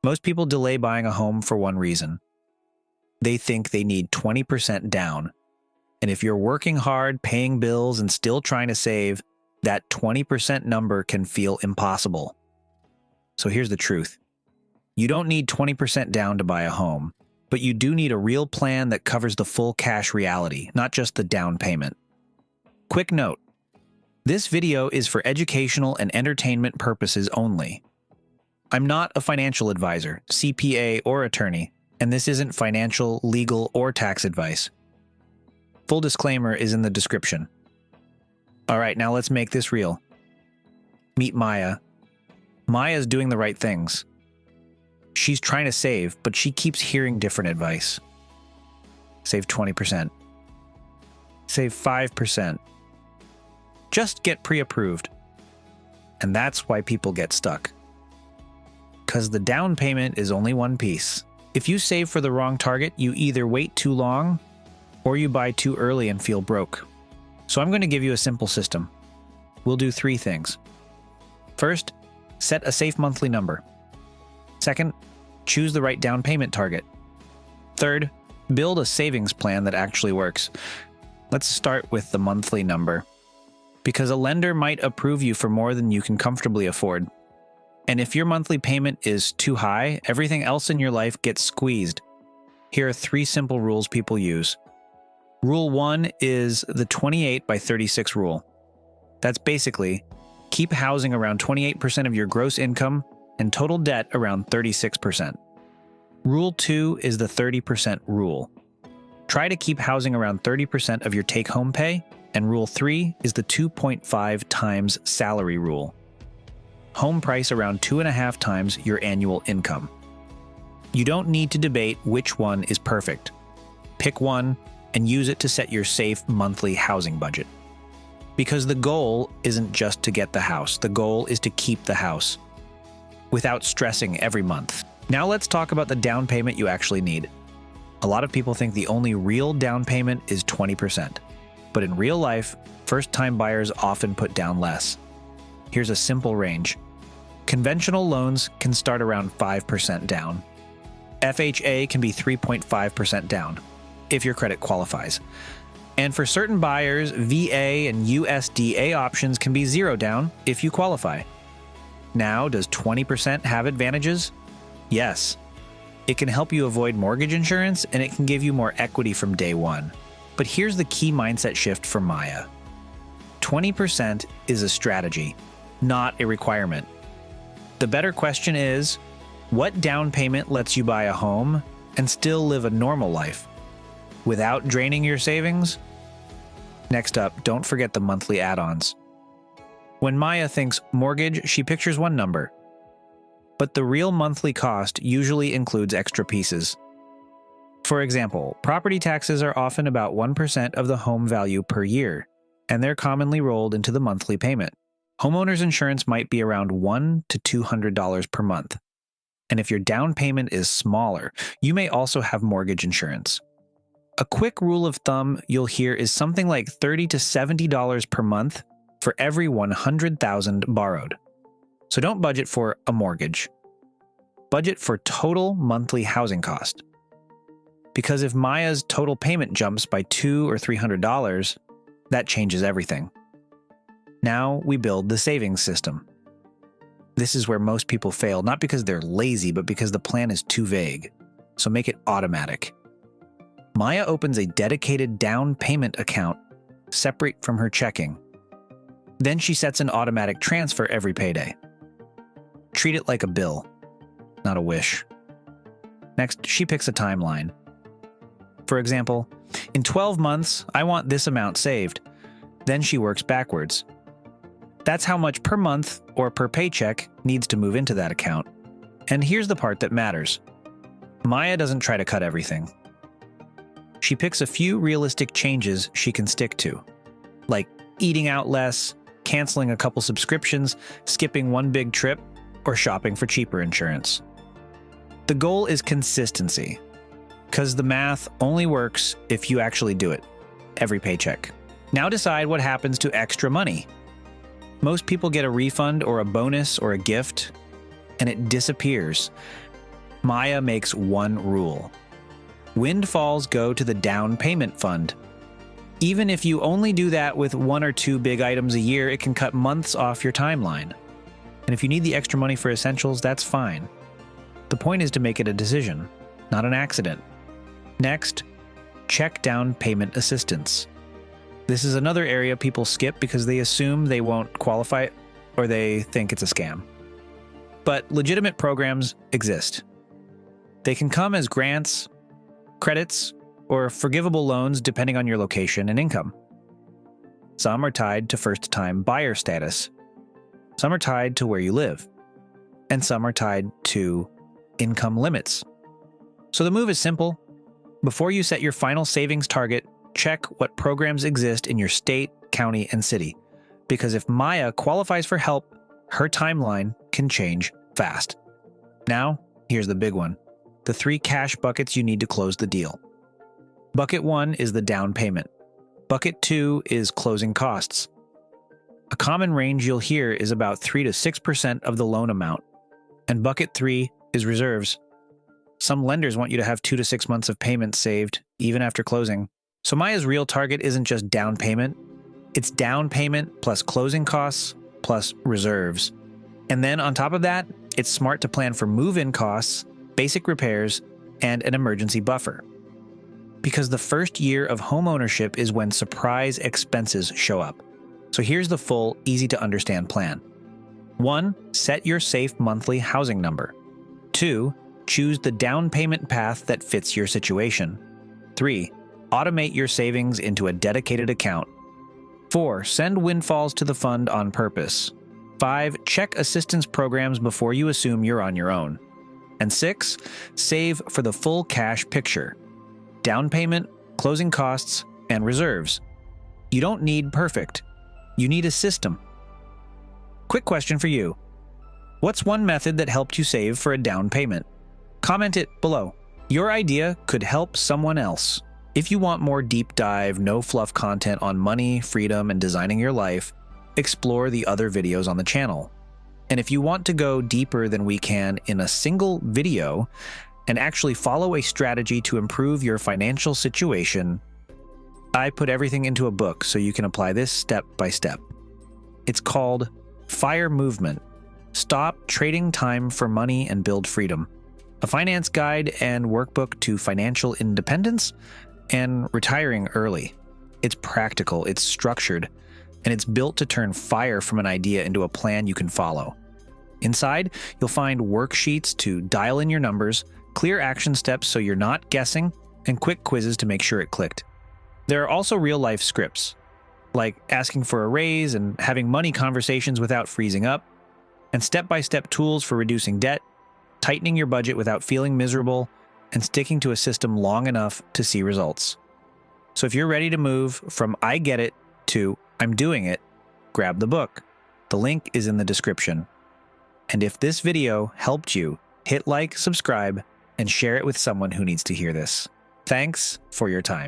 Most people delay buying a home for one reason. They think they need 20% down. And if you're working hard, paying bills, and still trying to save, that 20% number can feel impossible. So here's the truth. You don't need 20% down to buy a home, but you do need a real plan that covers the full cash reality, not just the down payment. Quick note. This video is for educational and entertainment purposes only. I'm not a financial advisor, CPA, or attorney, and this isn't financial, legal, or tax advice. Full disclaimer is in the description. All right, now let's make this real. Meet Maya. Maya's doing the right things. She's trying to save, but she keeps hearing different advice. Save 20%. Save 5%. Just get pre-approved. And that's why people get stuck. Because the down payment is only one piece. If you save for the wrong target, you either wait too long or you buy too early and feel broke. So I'm going to give you a simple system. We'll do 3 things. First, set a safe monthly number. Second, choose the right down payment target. Third, build a savings plan that actually works. Let's start with the monthly number, because a lender might approve you for more than you can comfortably afford. And if your monthly payment is too high, everything else in your life gets squeezed. Here are 3 simple rules people use. Rule 1 is the 28 by 36 rule. That's basically, keep housing around 28% of your gross income and total debt around 36%. Rule 2 is the 30% rule. Try to keep housing around 30% of your take-home pay, and Rule 3 is the 2.5 times salary rule. Home price around 2.5 times your annual income. You don't need to debate which one is perfect. Pick one and use it to set your safe monthly housing budget. Because the goal isn't just to get the house, the goal is to keep the house without stressing every month. Now let's talk about the down payment you actually need. A lot of people think the only real down payment is 20%. But in real life, first-time buyers often put down less. Here's a simple range. Conventional loans can start around 5% down. FHA can be 3.5% down, if your credit qualifies. And for certain buyers, VA and USDA options can be 0 down if you qualify. Now, does 20% have advantages? Yes. It can help you avoid mortgage insurance, and it can give you more equity from day one. But here's the key mindset shift for Maya. 20% is a strategy, not a requirement. The better question is, what down payment lets you buy a home and still live a normal life without draining your savings? Next up, don't forget the monthly add-ons. When Maya thinks mortgage, she pictures one number. But the real monthly cost usually includes extra pieces. For example, property taxes are often about 1% of the home value per year, and they're commonly rolled into the monthly payment. Homeowners insurance might be around $100 to $200 per month. And if your down payment is smaller, you may also have mortgage insurance. A quick rule of thumb you'll hear is something like $30 to $70 per month for every $100,000 borrowed. So don't budget for a mortgage. Budget for total monthly housing cost. Because if Maya's total payment jumps by $200 or $300, that changes everything. Now we build the savings system. This is where most people fail, not because they're lazy, but because the plan is too vague. So make it automatic. Maya opens a dedicated down payment account separate from her checking. Then she sets an automatic transfer every payday. Treat it like a bill, not a wish. Next, she picks a timeline. For example, in 12 months, I want this amount saved. Then she works backwards. That's how much per month or per paycheck needs to move into that account. And here's the part that matters. Maya doesn't try to cut everything. She picks a few realistic changes she can stick to, like eating out less, canceling a couple subscriptions, skipping one big trip, or shopping for cheaper insurance. The goal is consistency, because the math only works if you actually do it, every paycheck. Now decide what happens to extra money. Most people get a refund or a bonus or a gift, and it disappears. Maya makes one rule. Windfalls go to the down payment fund. Even if you only do that with 1 or 2 big items a year, it can cut months off your timeline. And if you need the extra money for essentials, that's fine. The point is to make it a decision, not an accident. Next, check down payment assistance. This is another area people skip because they assume they won't qualify or they think it's a scam. But legitimate programs exist. They can come as grants, credits, or forgivable loans depending on your location and income. Some are tied to first-time buyer status. Some are tied to where you live. And some are tied to income limits. So the move is simple. Before you set your final savings target, check what programs exist in your state, county, and city. Because if Maya qualifies for help, her timeline can change fast. Now, here's the big one. The 3 cash buckets you need to close the deal. Bucket 1 is the down payment. Bucket 2 is closing costs. A common range you'll hear is about 3 to 6% of the loan amount. And bucket 3 is reserves. Some lenders want you to have 2 to 6 months of payments saved, even after closing. So Maya's real target isn't just down payment. It's down payment plus closing costs plus reserves. And then on top of that, it's smart to plan for move-in costs, basic repairs, and an emergency buffer. Because the first year of homeownership is when surprise expenses show up. So here's the full, easy-to-understand plan. 1. Set your safe monthly housing number. 2. Choose the down payment path that fits your situation. 3. Automate your savings into a dedicated account. 4. Send windfalls to the fund on purpose. 5. Check assistance programs before you assume you're on your own. And 6. Save for the full cash picture. Down payment, closing costs, and reserves. You don't need perfect. You need a system. Quick question for you. What's one method that helped you save for a down payment? Comment it below. Your idea could help someone else. If you want more deep dive, no fluff content on money, freedom, and designing your life, explore the other videos on the channel. And if you want to go deeper than we can in a single video and actually follow a strategy to improve your financial situation, I put everything into a book so you can apply this step by step. It's called Fire Movement. Stop trading time for money and build freedom. A finance guide and workbook to financial independence and retiring early. It's practical, it's structured, and it's built to turn fire from an idea into a plan you can follow. Inside, you'll find worksheets to dial in your numbers, clear action steps so you're not guessing, and quick quizzes to make sure it clicked. There are also real-life scripts, like asking for a raise and having money conversations without freezing up, and step-by-step tools for reducing debt, tightening your budget without feeling miserable, and sticking to a system long enough to see results. So if you're ready to move from I get it to I'm doing it, grab the book. The link is in the description. And if this video helped you, hit like, subscribe, and share it with someone who needs to hear this. Thanks for your time.